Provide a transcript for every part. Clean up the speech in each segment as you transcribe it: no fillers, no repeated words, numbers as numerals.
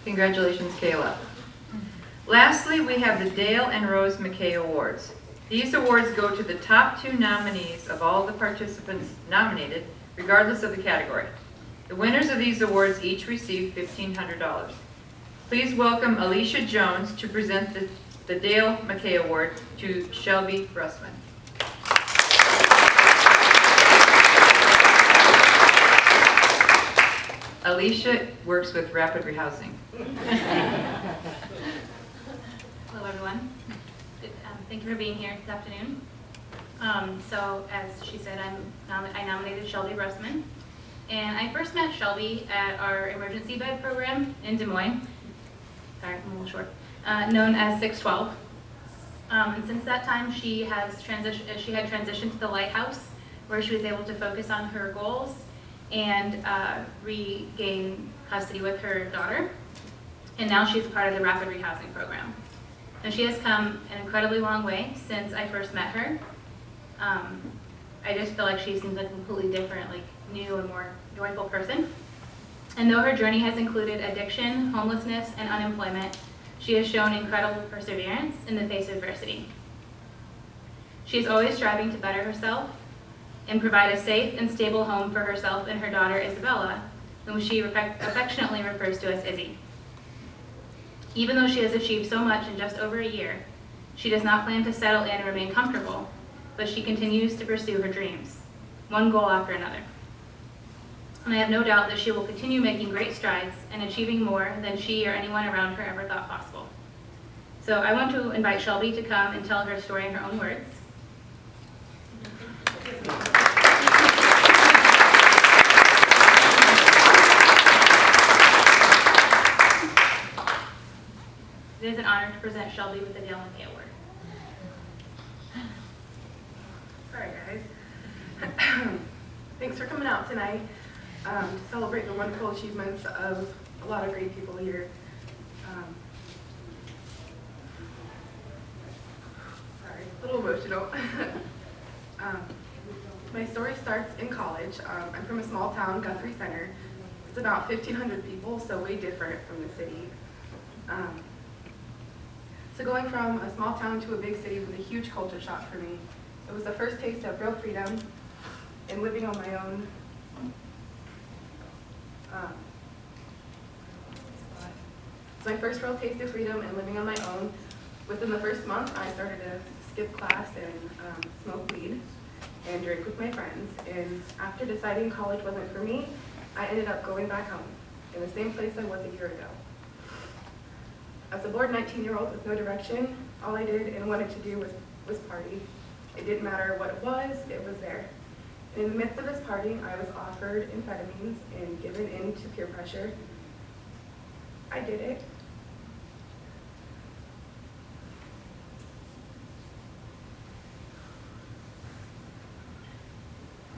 Congratulations, Kayla. Lastly, we have the Dale and Rose McKay Awards. These awards go to the top 2 nominees of all the participants nominated, regardless of the category. The winners of these awards each receive $1,500. Please welcome Alicia Jones to present the Dale McKay Award to Shelby Russman. Alicia works with Rapid Rehousing. Hello, everyone. Thank you for being here this afternoon. So, as she said, I nominated Shelby Russman, and I first met Shelby at our emergency bed program in Des Moines. Sorry, I'm a little short. Known as 612. And since that time, she had transitioned to the Lighthouse, where she was able to focus on her goals and regain custody with her daughter. And now she's a part of the Rapid Rehousing program. And she has come an incredibly long way since I first met her. I just feel like she seems like a completely different, like new and more joyful person. And though her journey has included addiction, homelessness, and unemployment, she has shown incredible perseverance in the face of adversity. She is always striving to better herself and provide a safe and stable home for herself and her daughter Isabella, whom she affectionately refers to as Izzy. Even though she has achieved so much in just over a year, she does not plan to settle in and remain comfortable, but she continues to pursue her dreams, one goal after another. And I have no doubt that she will continue making great strides and achieving more than she or anyone around her ever thought possible. So I want to invite Shelby to come and tell her story in her own words. It is an honor to present Shelby with the Dale McKay Award. Sorry, guys. Thanks for coming out tonight to celebrate the wonderful achievements of a lot of great people here. Sorry, a little emotional. My story starts in college. I'm from a small town, Guthrie Center. It's about 1,500 people, so way different from the city. So going from a small town to a big city was a huge culture shock for me. It was the first taste of real freedom and living on my own. It's my first real taste of freedom and living on my own. Within the first month, I started to skip class and smoke weed and drink with my friends. And after deciding college wasn't for me, I ended up going back home in the same place I was a year ago. As a bored 19-year-old with no direction, all I did and wanted to do was party. It didn't matter what it was there. And in the midst of this partying, I was offered amphetamines and given in to peer pressure. I did it.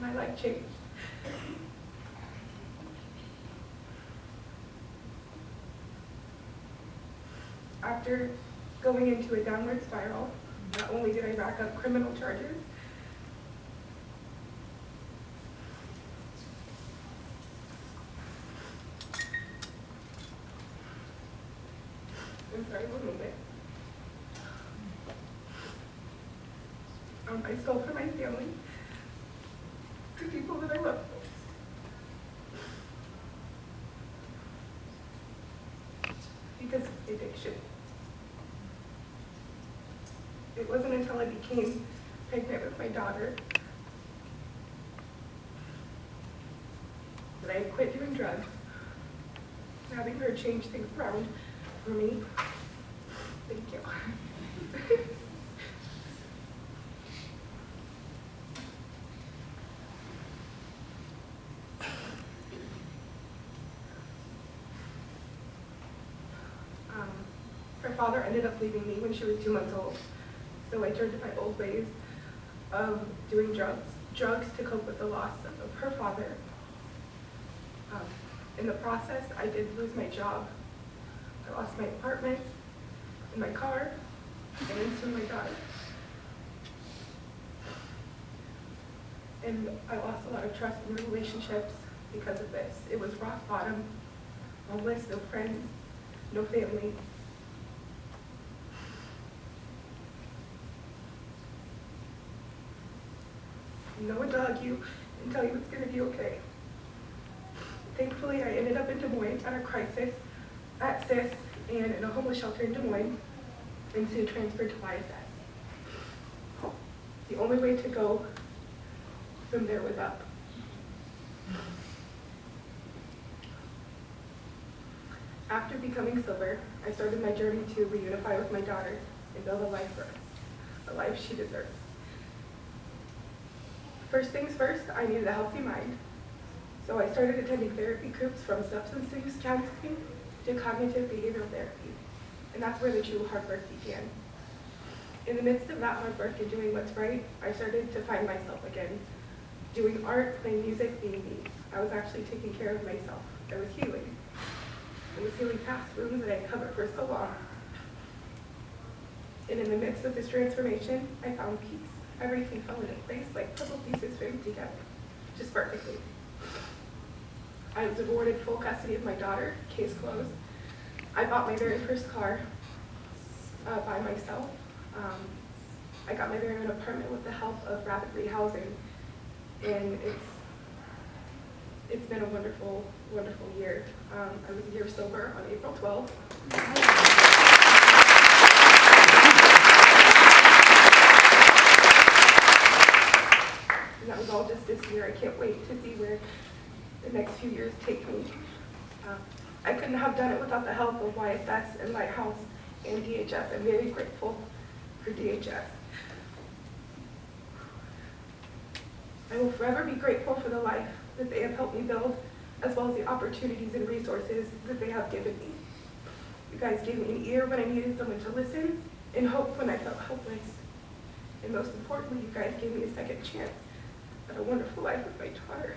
My life changed. After going into a downward spiral, not only did I rack up criminal charges, I'm sorry, one moment. I stole from my family to people that I love. Because of addiction. It wasn't until I became pregnant with my daughter that I quit doing drugs, having her change things around for me. Thank you. Her father ended up leaving me when she was 2 months old, so I turned to my old ways of doing drugs to cope with the loss of her father. In the process, I did lose my job. I lost my apartment and my car, and then soon my daughter. And I lost a lot of trust in relationships because of this. It was rock bottom, homeless, no friends, no family. No one to hug you and tell you it's going to be okay. Thankfully, I ended up in Des Moines at a crisis at CIS and in a homeless shelter in Des Moines, and soon transferred to YSS. The only way to go from there was up. After becoming sober, I started my journey to reunify with my daughter and build a life for us, a life she deserves. First things first, I needed a healthy mind. So I started attending therapy groups from substance use counseling to cognitive behavioral therapy. And that's where the true hard work began. In the midst of that hard work and doing what's right, I started to find myself again. Doing art, playing music, being me. I was actually taking care of myself. I was healing. I was healing past wounds that I covered for so long. And in the midst of this transformation, I found peace. Everything fell into place like puzzle pieces fitting together, just perfectly. I was awarded full custody of my daughter, case closed. I bought my very first car by myself. I got my very own apartment with the help of rapid rehousing, and it's been a wonderful, wonderful year. I was a year sober on April 12th. And that was all just this year. I can't wait to see where the next few years take me. I couldn't have done it without the help of YSS and Lighthouse and DHS. I'm very grateful for DHS. I will forever be grateful for the life that they have helped me build, as well as the opportunities and resources that they have given me. You guys gave me an ear when I needed someone to listen, and hope when I felt helpless. And most importantly, you guys gave me a second chance at a wonderful life with my daughter.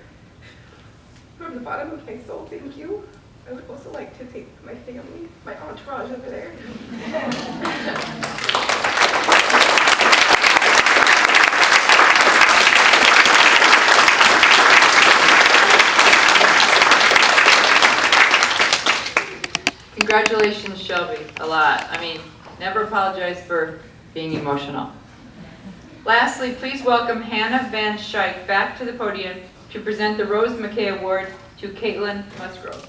From the bottom of my soul, thank you. I would also like to thank my family, my entourage over there. Congratulations, Shelby, a lot. I mean, never apologize for being emotional. Lastly, please welcome Hannah Van Schaik back to the podium to present the Rose McKay Award to Caitlin Musgrove.